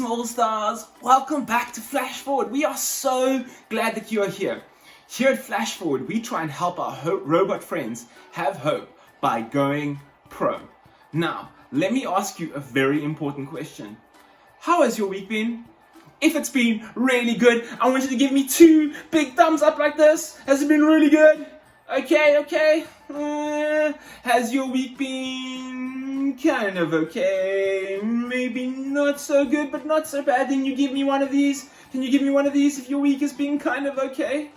Smallstarz, welcome back to Flash Forward. We are so glad that you are here. Here at Flash Forward, we try and help our robot friends have hope by going pro. Now, let me ask you a very important question. How has your week been? If it's been really good, I want you to give me 2 big thumbs up like this. Has it been really good? Okay. Has your week been kind of okay? Maybe not so good, but not so bad. Then you give me one of these. Can you give me one of these if your week has been kind of okay?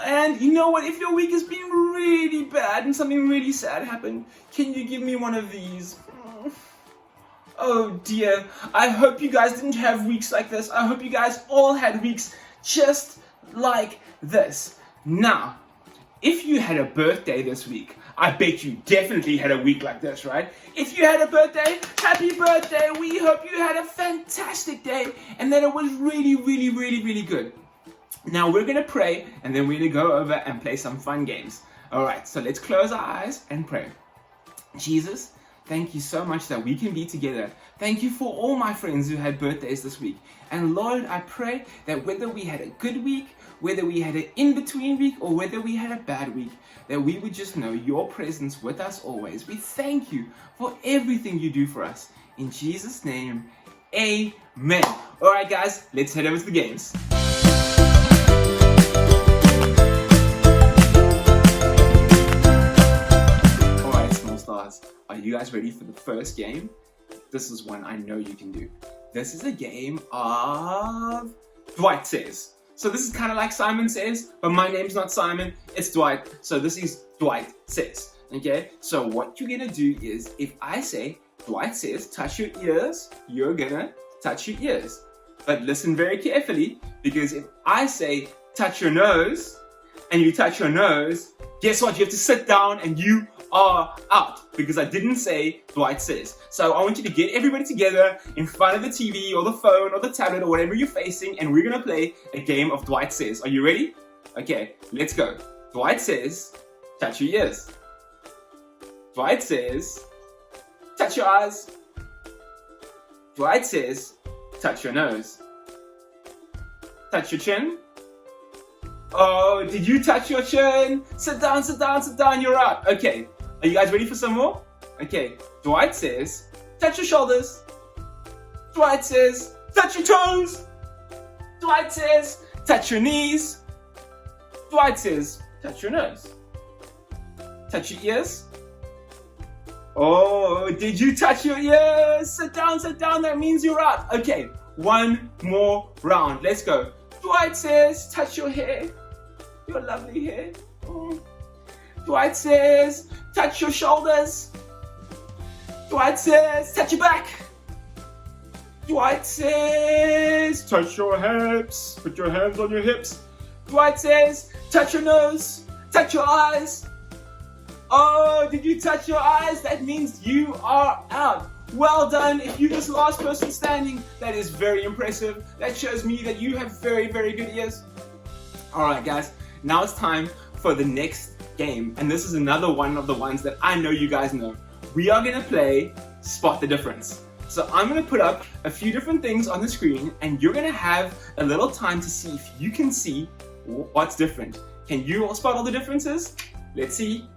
And you know what? If your week has been really bad and something really sad happened, can you give me one of these? Oh dear. I hope you guys didn't have weeks like this. I hope you guys all had weeks just like this. Now, if you had a birthday this week, I bet you definitely had a week like this, right? If you had a birthday, happy birthday! We hope you had a fantastic day and that it was really good. Now we're gonna pray and then we're gonna go over and play some fun games. Alright, so let's close our eyes and pray. Jesus, thank you so much that we can be together. Thank you for all my friends who had birthdays this week. And Lord, I pray that whether we had a good week, whether we had an in-between week, or whether we had a bad week, that we would just know your presence with us always. We thank you for everything you do for us. In Jesus' name, amen. Alright guys, let's head over to the games. Are you guys ready for the first game? This is one I know you can do. This is a game of Dwight Says. So this is kind of like Simon Says, but my name's not Simon, it's Dwight. So this is Dwight Says, okay? So what you're gonna do is, if I say Dwight Says, touch your ears, you're gonna touch your ears. But listen very carefully, because if I say touch your nose, and you touch your nose, guess what? You have to sit down and you are out, because I didn't say Dwight Says. So I want you to get everybody together in front of the TV or the phone or the tablet or whatever you're facing, and we're gonna play a game of Dwight Says. Are you ready? Okay, let's go. Dwight Says, touch your ears. Dwight Says, touch your eyes. Dwight Says, touch your nose. Touch your chin. Oh, did you touch your chin? Sit down, you're out. Okay, are you guys ready for some more? Okay, Dwight Says, touch your shoulders. Dwight Says, touch your toes. Dwight Says, touch your knees. Dwight Says, touch your nose. Touch your ears. Oh, did you touch your ears? Sit down, that means you're out. Okay, one more round, let's go. Dwight Says, touch your hair. Your lovely hair. Dwight Says, touch your shoulders. Dwight Says, touch your back. Dwight Says, touch your hips. Put your hands on your hips. Dwight Says, touch your nose. Touch your eyes. Oh, did you touch your eyes? That means you are out. Well done. If you're this last person standing, that is very impressive. That shows me that you have very good ears. Alright guys, now it's time for the next game. And this is another one of the ones that I know you guys know. We are going to play Spot the Difference. So I'm going to put up a few different things on the screen, and you're going to have a little time to see if you can see what's different. Can you all spot all the differences? Let's see.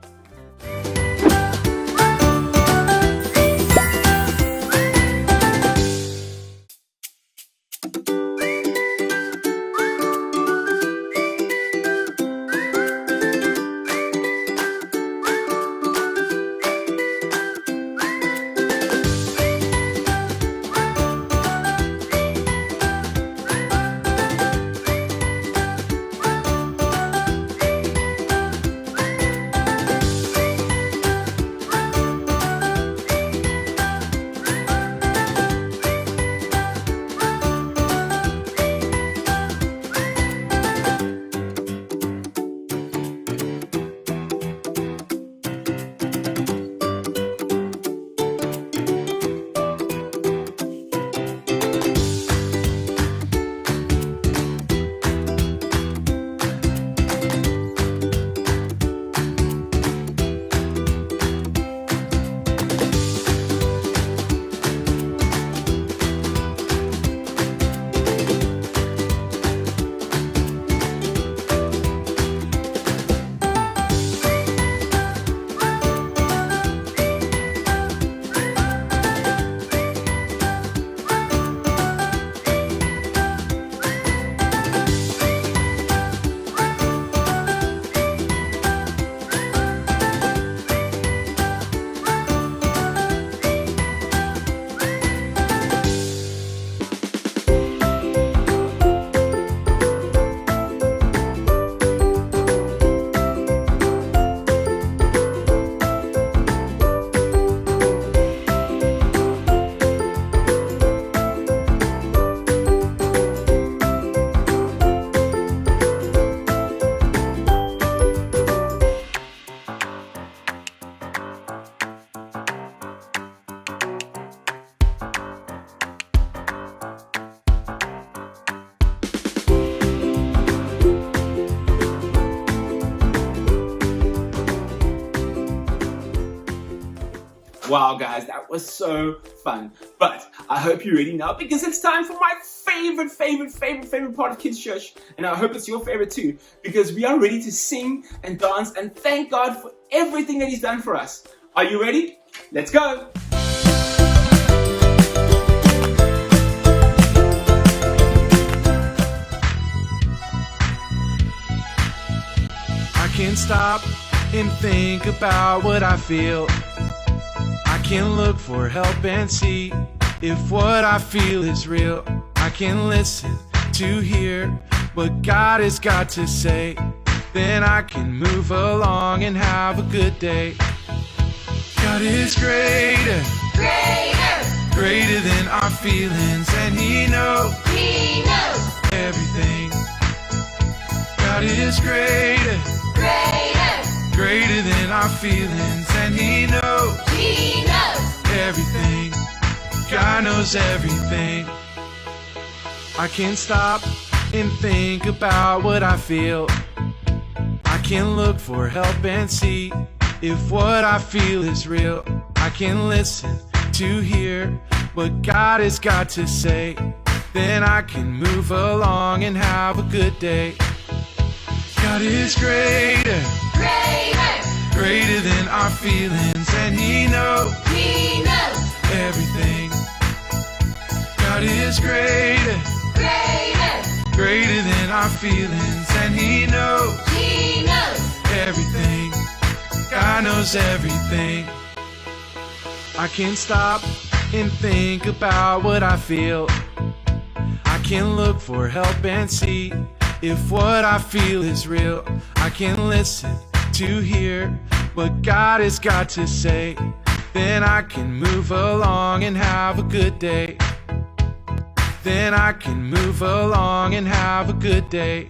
Wow, guys, that was so fun. But I hope you're ready now because it's time for my favorite part of Kids Church. And I hope it's your favorite too because we are ready to sing and dance and thank God for everything that He's done for us. Are you ready? Let's go. I can't stop and think about what I feel. I can look for help and see if what I feel is real. I can listen to hear what God has got to say. Then I can move along and have a good day. God is greater, greater than our feelings, and He knows everything. God is greater, greater than our feelings, and He knows everything. God knows everything. I can't stop and think about what I feel. I can look for help and see if what I feel is real. I can listen to hear what God has got to say. Then I can move along and have a good day. God is greater, greater than our feelings, and He knows everything. God is greater, greater than our feelings, and He knows everything. God knows everything. I can't stop and think about what I feel. I can look for help and see if what I feel is real. I can listen to hear what God has got to say. Then I can move along and have a good day. Then I can move along and have a good day.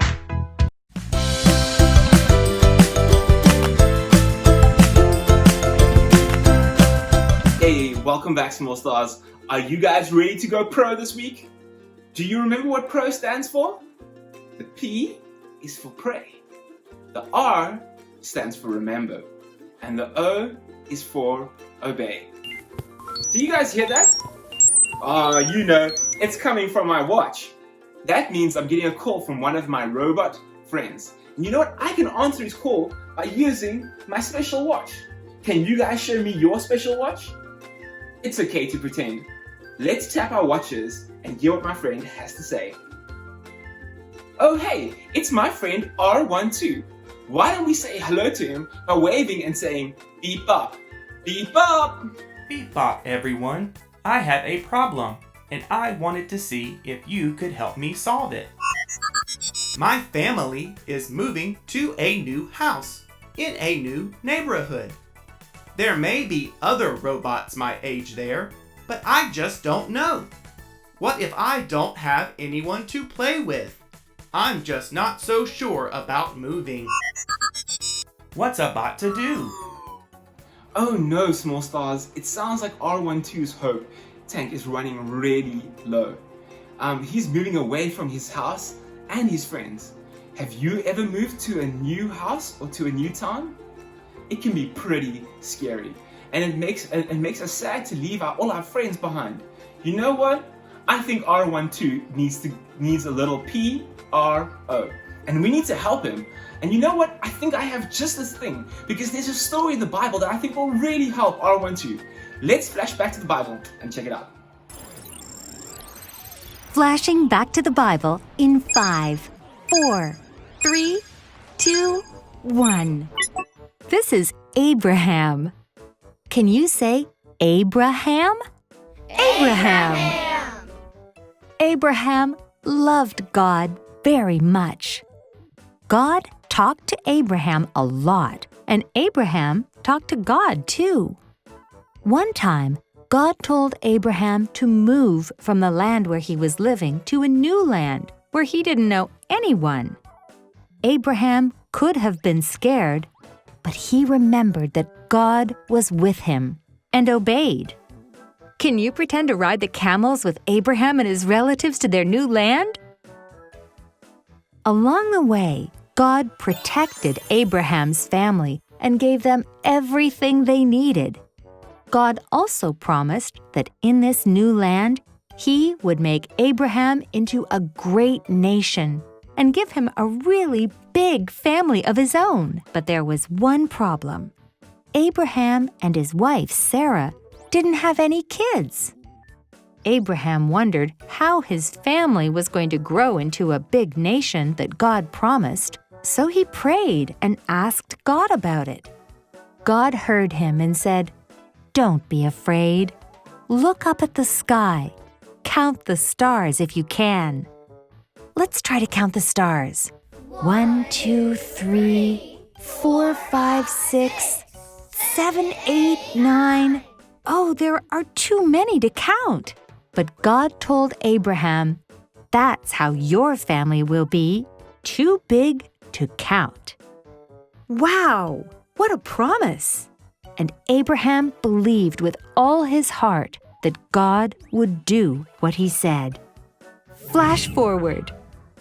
Hey, welcome back, Smallstarz. Are you guys ready to go pro this week? Do you remember what pro stands for? The P is for pray. The R stands for remember. And the O is for obey. Do you guys hear that? You know, it's coming from my watch. That means I'm getting a call from one of my robot friends. And you know what? I can answer his call by using my special watch. Can you guys show me your special watch? It's okay to pretend. Let's tap our watches and hear what my friend has to say. Oh hey, it's my friend R12. Why don't we say hello to him by waving and saying beep bop, beep bop. Beep bop, everyone. I have a problem, and I wanted to see if you could help me solve it. My family is moving to a new house in a new neighborhood. There may be other robots my age there, but I just don't know. What if I don't have anyone to play with? I'm just not so sure about moving. What's a bot to do? Oh no, Smallstarz, it sounds like R12's hope tank is running really low. He's moving away from his house and his friends. Have you ever moved to a new house or to a new town? It can be pretty scary, and it makes us sad to leave all our friends behind. You know what? I think R12 needs a little P.R.O. and we need to help him. And you know what? I think I have just this thing, because there's a story in the Bible that I think will really help R12. Let's flash back to the Bible and check it out. Flashing back to the Bible in 5, 4, 3, 2, 1. This is Abraham. Can you say Abraham? Abraham! Abraham loved God very much. God talked to Abraham a lot, and Abraham talked to God too. One time, God told Abraham to move from the land where he was living to a new land where he didn't know anyone. Abraham could have been scared, but he remembered that God was with him and obeyed. Can you pretend to ride the camels with Abraham and his relatives to their new land? Along the way, God protected Abraham's family and gave them everything they needed. God also promised that in this new land, He would make Abraham into a great nation and give him a really big family of his own. But there was one problem. Abraham and his wife, Sarah, didn't have any kids. Abraham wondered how his family was going to grow into a big nation that God promised, so he prayed and asked God about it. God heard him and said, "Don't be afraid. Look up at the sky. Count the stars if you can." Let's try to count the stars. 1, 2, 3, 4, 5, 6, 7, 8, 9. Oh, there are too many to count. But God told Abraham, "That's how your family will be, too big to count." Wow, what a promise! And Abraham believed with all his heart that God would do what he said. Flash forward.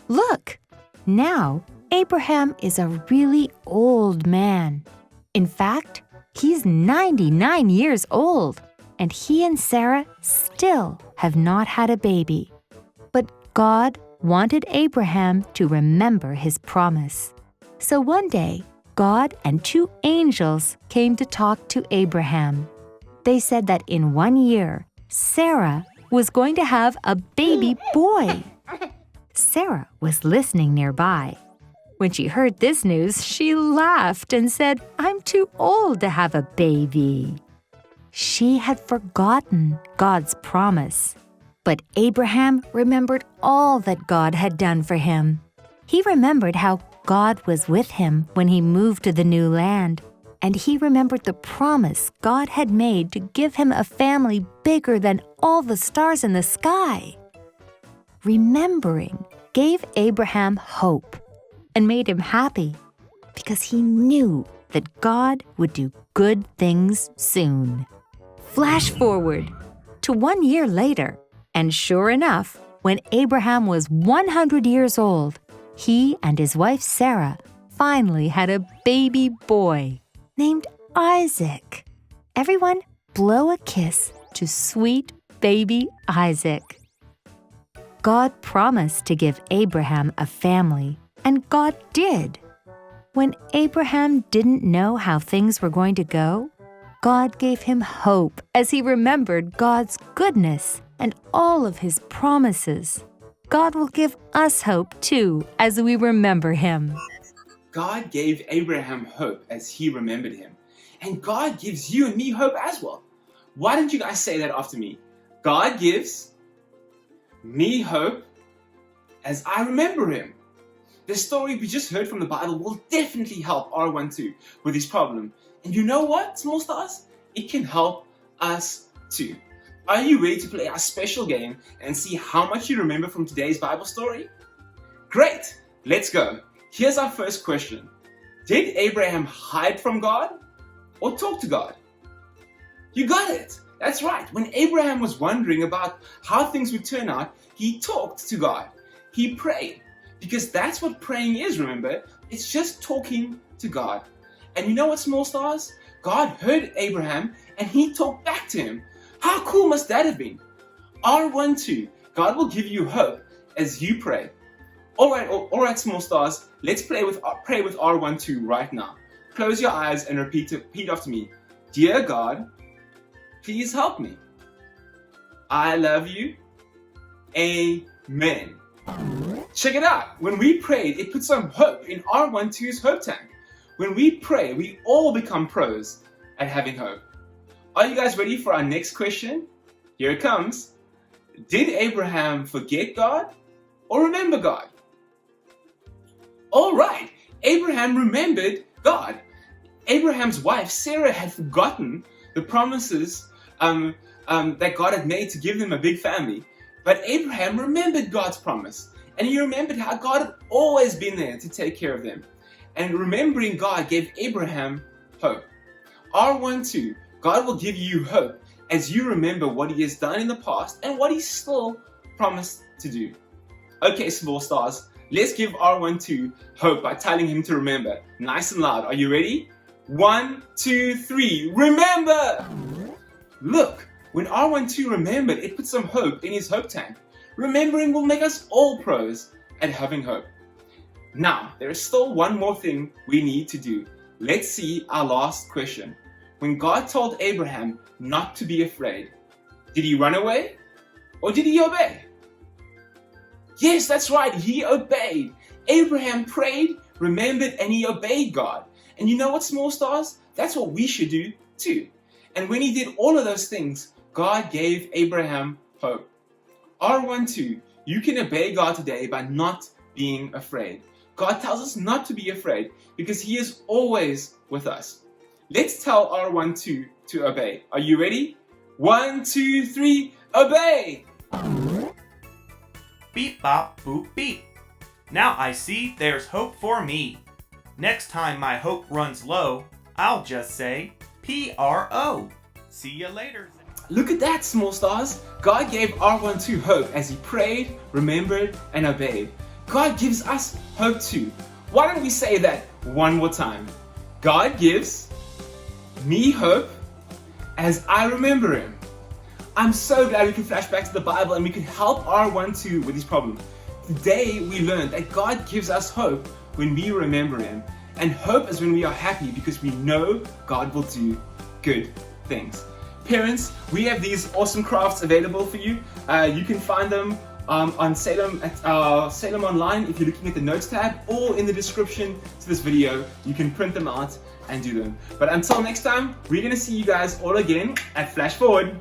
Look, now Abraham is a really old man. In fact, he's 99 years old, and he and Sarah still have not had a baby. But God wanted Abraham to remember his promise. So one day, God and 2 angels came to talk to Abraham. They said that in 1 year, Sarah was going to have a baby boy. Sarah was listening nearby. When she heard this news, she laughed and said, "I'm too old to have a baby." She had forgotten God's promise. But Abraham remembered all that God had done for him. He remembered how God was with him when he moved to the new land, and he remembered the promise God had made to give him a family bigger than all the stars in the sky. Remembering gave Abraham hope and made him happy because he knew that God would do good things soon. Flash forward to 1 year later, and sure enough, when Abraham was 100 years old, he and his wife Sarah finally had a baby boy named Isaac. Everyone blow a kiss to sweet baby Isaac. God promised to give Abraham a family, and God did. When Abraham didn't know how things were going to go, God gave him hope as he remembered God's goodness and all of his promises. God will give us hope too as we remember him. God gave Abraham hope as he remembered him. And God gives you and me hope as well. Why don't you guys say that after me? God gives me hope as I remember him. The story we just heard from the Bible will definitely help R12 with his problem. And you know what, small stars? It can help us too. Are you ready to play our special game and see how much you remember from today's Bible story? Great! Let's go. Here's our first question. Did Abraham hide from God or talk to God? You got it! That's right. When Abraham was wondering about how things would turn out, he talked to God. He prayed. Because that's what praying is, remember? It's just talking to God. And you know what, small stars? God heard Abraham and he talked back to him. How cool must that have been? R12, God will give you hope as you pray. All right, small stars, let's pray with R12 right now. Close your eyes and repeat after me. Dear God, please help me. I love you. Amen. Check it out. When we prayed, it put some hope in R12's hope tank. When we pray, we all become pros at having hope. Are you guys ready for our next question? Here it comes. Did Abraham forget God or remember God? All right, Abraham remembered God. Abraham's wife, Sarah, had forgotten the promises that God had made to give them a big family. But Abraham remembered God's promise. And he remembered how God had always been there to take care of them. And remembering God gave Abraham hope. R12, God will give you hope as you remember what he has done in the past and what he still promised to do. Okay, small stars, let's give R12 hope by telling him to remember. Nice and loud. Are you ready? 1, 2, 3. Remember! Look, when R12 remembered, it put some hope in his hope tank. Remembering will make us all pros at having hope. Now, there is still one more thing we need to do. Let's see our last question. When God told Abraham not to be afraid, did he run away or did he obey? Yes, that's right, he obeyed. Abraham prayed, remembered, and he obeyed God. And you know what, small stars? That's what we should do too. And when he did all of those things, God gave Abraham hope. R12, you can obey God today by not being afraid. God tells us not to be afraid because he is always with us. Let's tell R12 to obey. Are you ready? 1, 2, 3, obey! Beep bop boop beep. Now I see there's hope for me. Next time my hope runs low, I'll just say P.R.O. See you later. Look at that, small stars. God gave R12 hope as he prayed, remembered, and obeyed. God gives us hope too. Why don't we say that one more time? God gives me hope as I remember him. I'm so glad we can flash back to the Bible and we can help R12 with his problem. Today we learned that God gives us hope when we remember him. And hope is when we are happy because we know God will do good things. Parents, we have these awesome crafts available for you. You can find them on Salem at Salem Online if you're looking at the notes tab, or in the description to this video. You can print them out and do them. But until next time, we're going to see you guys all again at Flash Forward.